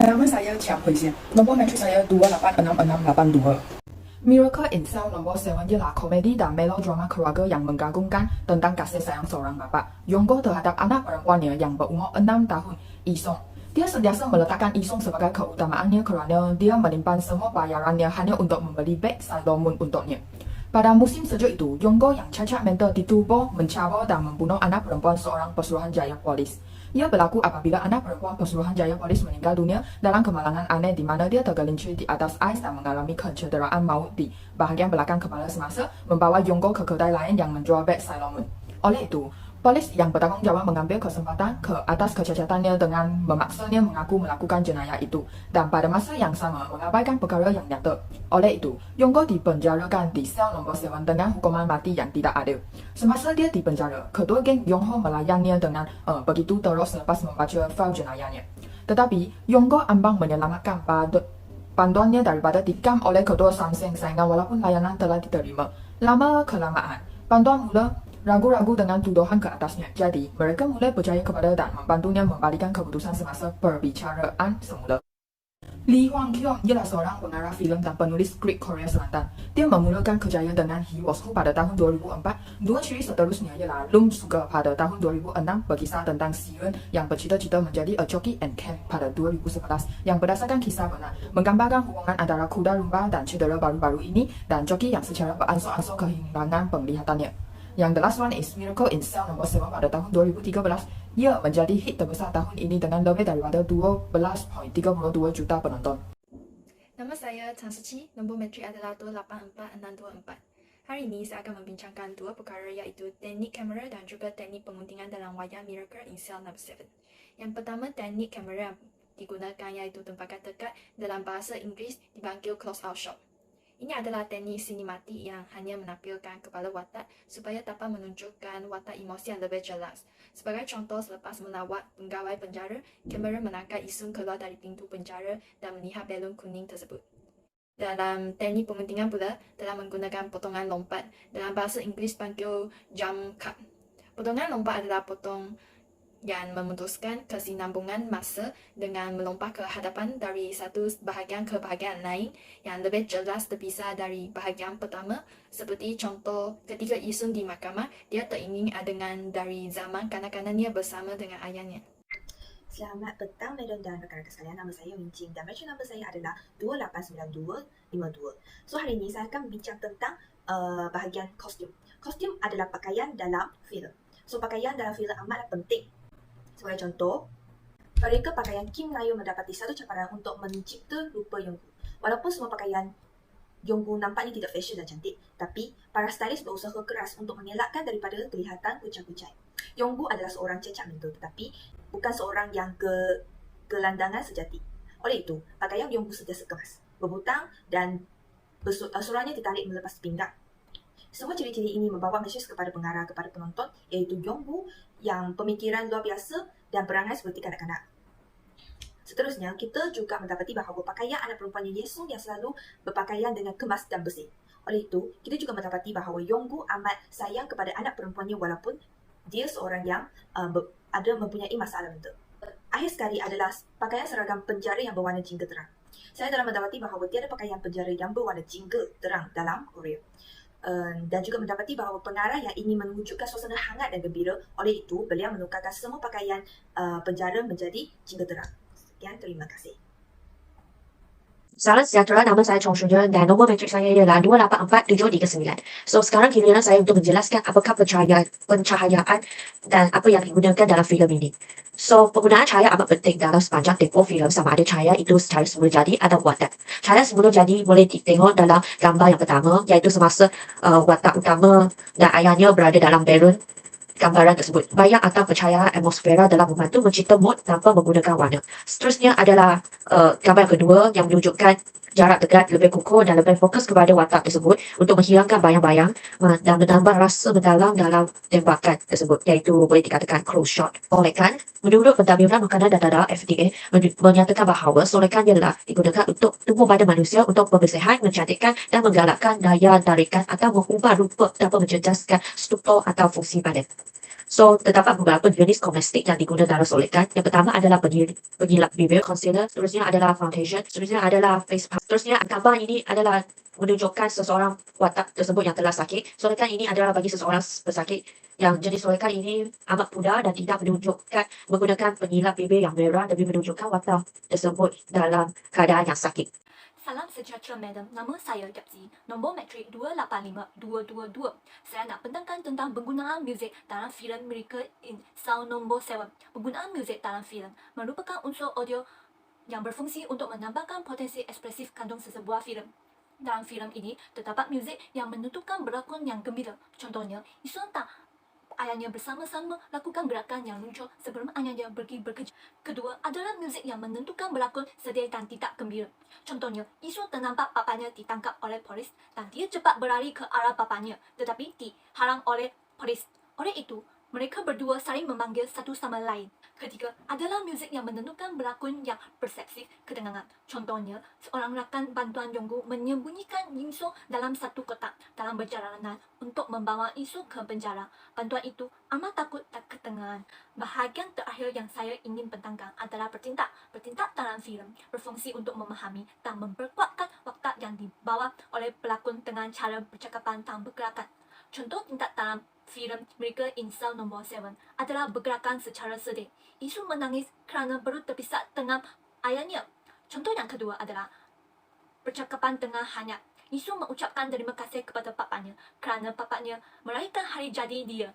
Nama saya Chiang Hui Xian. Nombor matriks saya 286682. Miracle in Cell nombor 7 ialah komedi dan melodrama keluarga yang menggabungkan tentang kasih sayang seorang bapa Yonggo terhadap anak perempuannya yang berumur 6 tahun, Isong. Dia sentiasa meletakkan Isong sebagai keutamaannya kerana dia menyimpan semua bayarannya hanya untuk membeli beg Salomon untuknya. Pada musim sejuk itu, Yonggo yang cacat mental ditubuh, mencabar dan membunuh anak perempuan seorang Pesuruhanjaya Polis. Ia berlaku apabila anak perempuan Pesuruhanjaya Polis meninggal dunia dalam kemalangan aneh di mana dia tergelincir di atas ais dan mengalami kecederaan maut di bahagian belakang kepala semasa membawa Yonggo ke kedai lain yang menjual beg Salomon. Oleh itu, polis yang bertanggungjawab mengambil kesempatan ke atas kecacatannya dengan memaksanya mengaku melakukan jenayah itu dan pada masa yang sama mengabaikan perkara yang nyata. Oleh itu, Yonggo dipenjarakan di sel nombor 7 dengan hukuman mati yang tidak adil. Semasa dia di penjara, kedua geng Yongho melayaninya dengan begitu terus selepas membaca file jenayahnya. Tetapi, Yonggo ambang menyelamatkan bantuannya daripada dikam oleh kedua samseng saingan walaupun layanan telah diterima. Lama-kelamaan, bantuan mula ragu-ragu dengan tuduhan ke atasnya. Jadi, mereka mulai percaya kepada dan membantunya membalikkan keputusan semasa perbicaraan semula. Lee Hwang Kyung ialah seorang pengarah filem dan penulis skrip Korea Selatan. Dia memulakan kerjaya dengan He Was Who pada tahun 2004. Dua siri seterusnya ialah Loom Sugar pada tahun 2006, berkisah tentang Siren yang bercita-cita menjadi a jockey and camp pada 2011 yang berdasarkan kisah benar, menggambarkan hubungan antara kuda lumba dan cedera baru-baru ini dan jockey yang secara beransur-ansur kehilangan penglihatannya. Yang the last one is Miracle in Cell nombor 7 pada tahun 2013. Ia menjadi hit terbesar tahun ini dengan lebih daripada 12.32 juta penonton. Nama saya Tan Suci, nombor metrik adalah 284624. Hari ini saya akan membincangkan dua perkara iaitu teknik kamera dan juga teknik penguntingan dalam wayang Miracle in Cell nombor 7. Yang pertama, teknik kamera yang digunakan iaitu tempakan dekat, dalam bahasa Inggeris dipanggil close-out shot. Ini adalah teknik sinematik yang hanya menampilkan kepala watak supaya dapat menunjukkan watak emosi yang lebih jelas. Sebagai contoh, selepas melawat pegawai penjara, kamera menangkap Isung keluar dari pintu penjara dan melihat belon kuning tersebut. Dalam teknik penguntingan pula, telah menggunakan potongan lompat. Dalam bahasa Inggeris panggil jump cut. Potongan lompat adalah potong yang memutuskan kesinambungan masa dengan melompat ke hadapan dari satu bahagian ke bahagian lain yang lebih jelas terpisah dari bahagian pertama. Seperti contoh ketika Isung di mahkamah, dia teringin dengan dari zaman kanak-kanaknya bersama dengan ayahnya. Selamat petang Madam dan rakan-rakan sekalian, nama saya Win Jing dan match number saya adalah 289252. So hari ini saya akan bincang tentang bahagian kostum. Kostum adalah pakaian dalam filem. So pakaian dalam filem amatlah penting. Sebagai contoh, mereka pakaian Kim Na Eun mendapati satu cabaran untuk mencipta rupa Yonggu. Walaupun semua pakaian Yonggu nampaknya tidak fashion dan cantik, tapi para stylist berusaha keras untuk mengelakkan daripada kelihatan kucai-kucai. Yonggu adalah seorang cacat mental tetapi bukan seorang yang gelandangan sejati. Oleh itu, pakaian Yonggu sentiasa kemas, berbutang dan suaranya ditarik melepas pinggang. Semua ciri-ciri ini membawa mesej kepada pengarah kepada penonton iaitu Yonggu yang pemikiran luar biasa dan perangai seperti kanak-kanak. Seterusnya, kita juga mendapati bahawa pakaian anak perempuannya Yesung yang selalu berpakaian dengan kemas dan bersih. Oleh itu, kita juga mendapati bahawa Yonggu amat sayang kepada anak perempuannya walaupun dia seorang yang mempunyai masalah mental. Akhir sekali adalah pakaian seragam penjara yang berwarna jingga terang. Saya telah mendapati bahawa tiada pakaian penjara yang berwarna jingga terang dalam Korea. Dan juga mendapati bahawa pengarah yang ingin menunjukkan suasana hangat dan gembira, oleh itu beliau menukarkan semua pakaian penjara menjadi jingga terang. Sekian, terima kasih. Salam sejahtera, nama saya Chong Shun Yun dan nombor metrik saya ialah 284739. So, sekarang giliran saya untuk menjelaskan apakah pencahayaan dan apa yang digunakan dalam filem ini. So, penggunaan cahaya amat penting dalam sepanjang tempoh filem sama ada cahaya itu secara semula jadi atau watak. Cahaya semula jadi boleh ditengok dalam gambar yang pertama iaitu semasa watak utama dan ayahnya berada dalam balon gambaran tersebut. Bayang atau percayaan atmosfera dalam membantu mencipta mood tanpa menggunakan warna. Seterusnya adalah gambar yang kedua yang menunjukkan jarak dekat lebih kukuh dan lebih fokus kepada watak tersebut untuk menghilangkan bayang-bayang dan menambah rasa mendalam dalam tembakan tersebut iaitu boleh dikatakan close shot. Solekan, menurut pentadbiran makanan dan darah FDA menyatakan bahawa solekan ialah digunakan untuk tubuh badan manusia untuk pembersihan, mencantikkan dan menggalakkan daya tarikan atau mengubah rupa tanpa mencerdaskan struktur atau fungsi badan. So, terdapat beberapa jenis kosmetik yang diguna dalam solekan. Yang pertama adalah penyilap bibir, concealer, seterusnya adalah foundation, seterusnya adalah face powder. Seterusnya gambar ini adalah menunjukkan seseorang watak tersebut yang telah sakit. Solekan ini adalah bagi seseorang pesakit yang jenis solekan ini amat mudah dan tidak menunjukkan menggunakan penyilap bibir yang merah, lebih menunjukkan watak tersebut dalam keadaan yang sakit. Salam sejahtera madam, nama saya Yapzi, nombor matrik 285222. Saya nak pendangkan tentang penggunaan muzik dalam filem Miracle in Cell nombor 7. Penggunaan muzik dalam filem merupakan unsur audio yang berfungsi untuk menambahkan potensi ekspresif kandung sesebuah filem. Dalam filem ini, terdapat muzik yang menentukan berlakon yang gembira. Contohnya, isu tentang ayahnya bersama-sama lakukan gerakan yang lucu sebelum ayahnya pergi bekerja. Kedua adalah muzik yang menentukan berlakon sedih dan tidak gembira. Contohnya, isu ternampak bapanya ditangkap oleh polis dan dia cepat berlari ke arah bapanya tetapi dihalang oleh polis. Oleh itu, mereka berdua saling memanggil satu sama lain. Ketiga adalah muzik yang menentukan berlakon yang persepsi ketenangan. Contohnya, seorang rakan bantuan Jonggu menyembunyikan Yingsu dalam satu kotak dalam perjalanan untuk membawa Yingsu ke penjara. Bantuan itu amat takut dan ketenangan. Bahagian terakhir yang saya ingin bentangkan adalah bertindak. Bertindak dalam filem berfungsi untuk memahami dan memperkuatkan watak yang dibawa oleh pelakon dengan cara percakapan dan bergerakan. Contoh tindak dalam filem Miracle in Cell nombor 7 adalah bergerakan secara sedih. Isu menangis kerana baru terpisah dengan ayahnya. Contoh yang kedua adalah percakapan dengan hangat. Isu mengucapkan terima kasih kepada bapanya kerana bapanya meraihkan hari jadi dia.